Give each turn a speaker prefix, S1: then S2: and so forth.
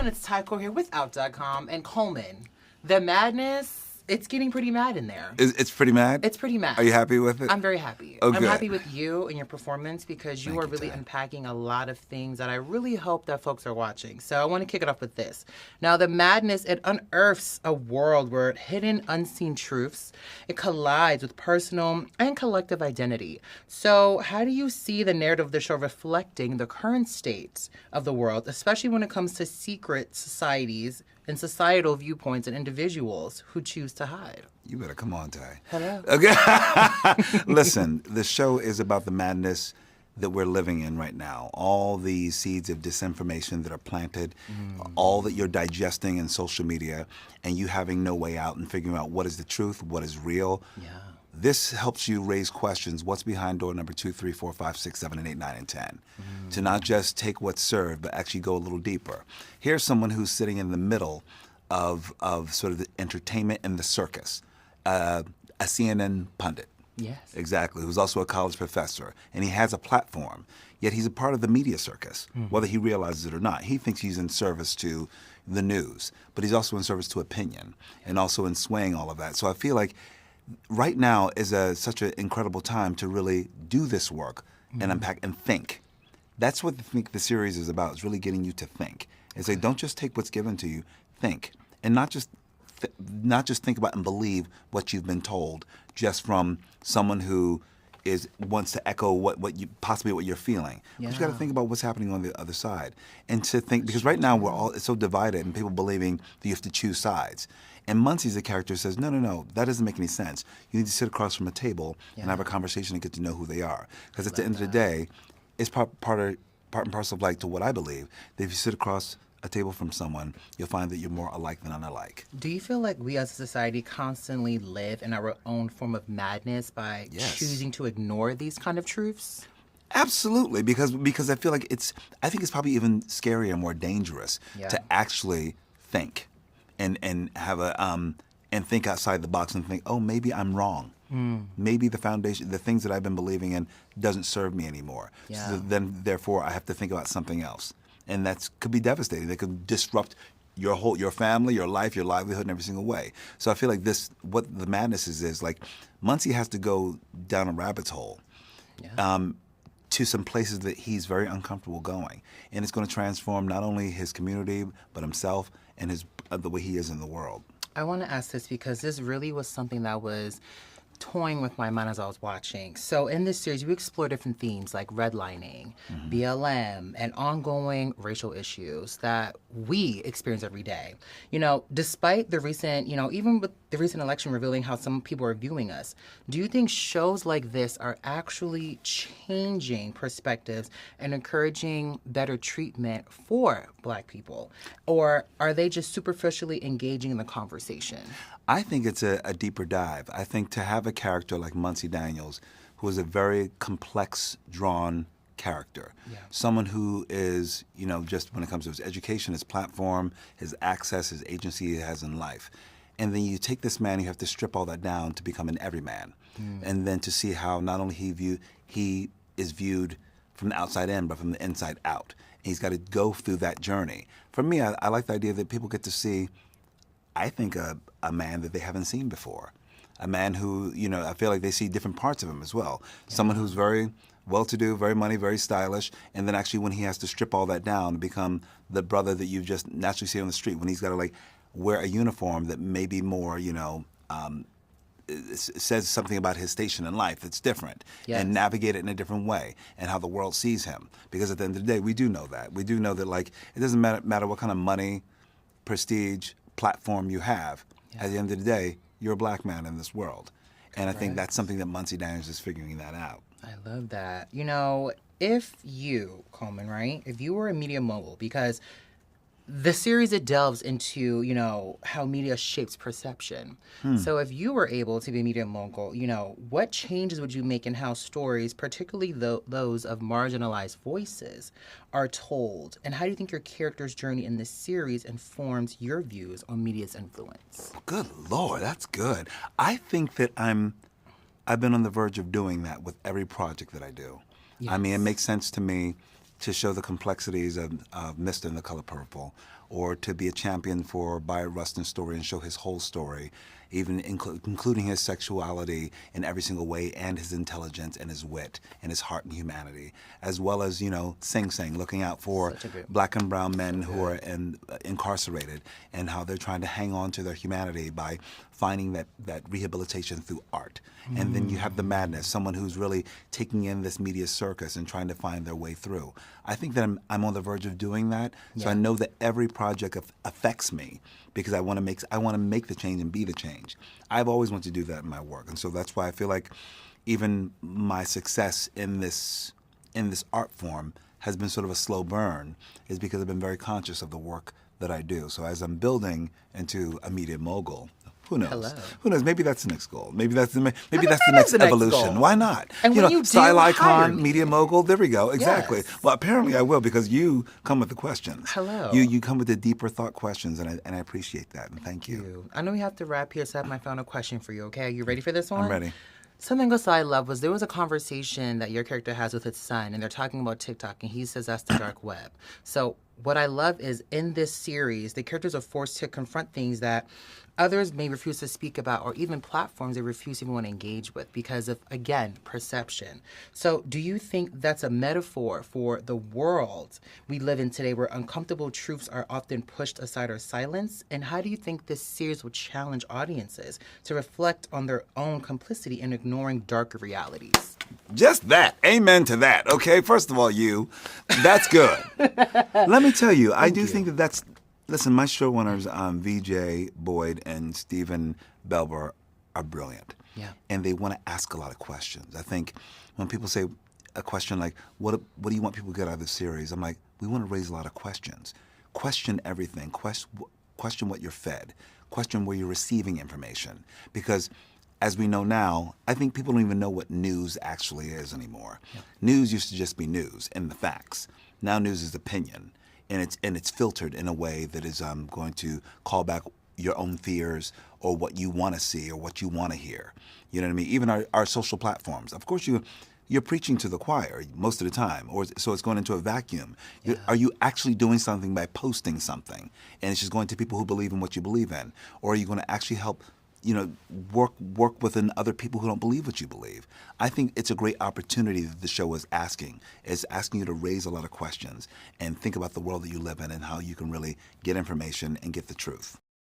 S1: It's Tyco here with Out.com and Colman. The madness, it's getting pretty mad in there.
S2: It's pretty mad?
S1: It's pretty mad.
S2: Are you happy with it?
S1: I'm very happy.
S2: Oh,
S1: I'm
S2: good.
S1: happy with you and your performance because you
S2: Thank
S1: are
S2: you,
S1: really
S2: Ty.
S1: unpacking a lot of things that I really hope that folks are watching. So I want to kick it off with this. Now, the madness, it unearths a world where hidden, unseen truths, it collides with personal and collective identity. So how do you see the narrative of the show reflecting the current state of the world, especially when it comes to secret societies and societal viewpoints and individuals who choose to hide?
S2: You better come on, Ty.
S1: Hello.
S2: Okay. Listen, the show is about the madness that we're living in right now. All the seeds of disinformation that are planted, all that you're digesting in social media, and you having no way out and figuring out what is the truth, what is real.
S1: Yeah.
S2: This helps you raise questions. What's behind door number 2, 3, 4, 5, 6, 7, and 8, 9, and 10? To not just take what's served, but actually go a little deeper. Here's someone who's sitting in the middle of sort of the entertainment and the circus. A CNN pundit.
S1: Yes.
S2: Exactly, who's also a college professor. And he has a platform, yet he's a part of the media circus, whether he realizes it or not. He thinks he's in service to the news, but he's also in service to opinion and also in swaying all of that. So I feel like right now is such an incredible time to really do this work and unpack and think. That's what I think the series is about, is really getting you to think. It's like, don't just take what's given to you, think. And not just think about and believe what you've been told just from someone who wants to echo what you possibly what you're feeling. But you got to think about what's happening on the other side, and to think, because right now it's so divided and people believing that you have to choose sides. And Muncie's a character who says, no, that doesn't make any sense. You need to sit across from a table and have a conversation and get to know who they are. Because at the end of the day, it's part and parcel of like to what I believe, that if you sit across a table from someone, you'll find that you're more alike than unalike.
S1: Do you feel like we as a society constantly live in our own form of madness by choosing to ignore these kind of truths?
S2: Absolutely, because I feel like I think it's probably even scarier and more dangerous to actually think and have and think outside the box and think, oh, maybe I'm wrong. Maybe the foundation, the things that I've been believing in, doesn't serve me anymore.
S1: Yeah.
S2: So then, therefore, I have to think about something else. And that could be devastating. That could disrupt your family, your life, your livelihood in every single way. So I feel like what the madness is like, Muncie has to go down a rabbit's hole to some places that he's very uncomfortable going. And it's going to transform not only his community, but himself and the way he is in the world.
S1: I want to ask this because this really was something that was toying with my mind as I was watching. So in this series, you explore different themes like redlining, BLM, and ongoing racial issues that we experience every day. You know, despite the recent, even with the recent election revealing how some people are viewing us, do you think shows like this are actually changing perspectives and encouraging better treatment for Black people? Or are they just superficially engaging in the conversation?
S2: I think it's a deeper dive. I think to have a character like Muncie Daniels, who is a very complex, drawn character, someone who is, just when it comes to his education, his platform, his access, his agency he has in life. And then you take this man, you have to strip all that down to become an everyman. And then to see how not only he is viewed from the outside in, but from the inside out. And he's got to go through that journey. For me, I like the idea that people get to see, I think, a man that they haven't seen before. A man who, I feel like they see different parts of him as well. Someone who's very well-to-do, very money, very stylish, and then actually when he has to strip all that down and become the brother that you just naturally see on the street, when he's got to wear a uniform that may be more, says something about his station in life that's different, and navigate it in a different way, and how the world sees him. Because at the end of the day, we do know that. We do know that it doesn't matter what kind of money, prestige, platform you have. At the end of the day, you're a Black man in this world. And I think that's something that Muncie Daniels is figuring that out.
S1: I love that. If you, Coleman, right, if you were a media mogul, because the series, it delves into, how media shapes perception. So if you were able to be a media mogul, what changes would you make in how stories, particularly those of marginalized voices, are told? And how do you think your character's journey in this series informs your views on media's influence?
S2: Good Lord, that's good. I think that I've been on the verge of doing that with every project that I do. Yes. I mean, it makes sense to me to show the complexities of Mr. and the Color Purple, or to be a champion for Bayard Rustin's story and show his whole story, even including his sexuality in every single way, and his intelligence and his wit and his heart and humanity, as well as, Sing Sing, looking out for black and brown men who are incarcerated and how they're trying to hang on to their humanity by finding that rehabilitation through art. And then you have The Madness, someone who's really taking in this media circus and trying to find their way through. I think that I'm on the verge of doing that, so I know that every project affects me because I want to make the change and be the change. I've always wanted to do that in my work, and so that's why I feel like even my success in this art form has been sort of a slow burn, is because I've been very conscious of the work that I do. So as I'm building into a media mogul, who knows?
S1: Hello.
S2: Who knows? Maybe that's the next goal. Maybe that's the next evolution.
S1: Goal.
S2: Why not?
S1: And when you do,
S2: style
S1: hire
S2: icon,
S1: me.
S2: media mogul. There we go. Exactly.
S1: Yes.
S2: Well, apparently I will, because you come with the questions.
S1: Hello.
S2: You come with the deeper thought questions, and I appreciate that. And thank you.
S1: I know we have to wrap here, so I have my final question for you, okay? Are you ready for this one?
S2: I'm ready.
S1: Something else I love was there was a conversation that your character has with his son, and they're talking about TikTok, and he says that's the dark web. So what I love is in this series, the characters are forced to confront things that others may refuse to speak about, or even platforms they refuse to even want to engage with because of, again, perception. So do you think that's a metaphor for the world we live in today, where uncomfortable truths are often pushed aside or silenced? And how do you think this series will challenge audiences to reflect on their own complicity in ignoring darker realities?
S2: Just that. Amen to that. Okay. First of all, that's good. Let me tell you, I do think that's. Listen, my showrunners, VJ Boyd and Stephen Belber, are brilliant.
S1: Yeah.
S2: And they want to ask a lot of questions. I think when people say a question like, what do you want people to get out of the series? I'm like, we want to raise a lot of questions. Question everything. Question what you're fed. Question where you're receiving information. Because as we know now, I think people don't even know what news actually is anymore. Yeah. News used to just be news and the facts. Now news is opinion. And it's filtered in a way that is going to call back your own fears or what you want to see or what you want to hear. You know what I mean? Even our social platforms. Of course, you're preaching to the choir most of the time, or so it's going into a vacuum. Yeah. Are you actually doing something by posting something, and it's just going to people who believe in what you believe in, or are you going to actually help? Work within other people who don't believe what you believe. I think it's a great opportunity that the show is asking you to raise a lot of questions and think about the world that you live in and how you can really get information and get the truth.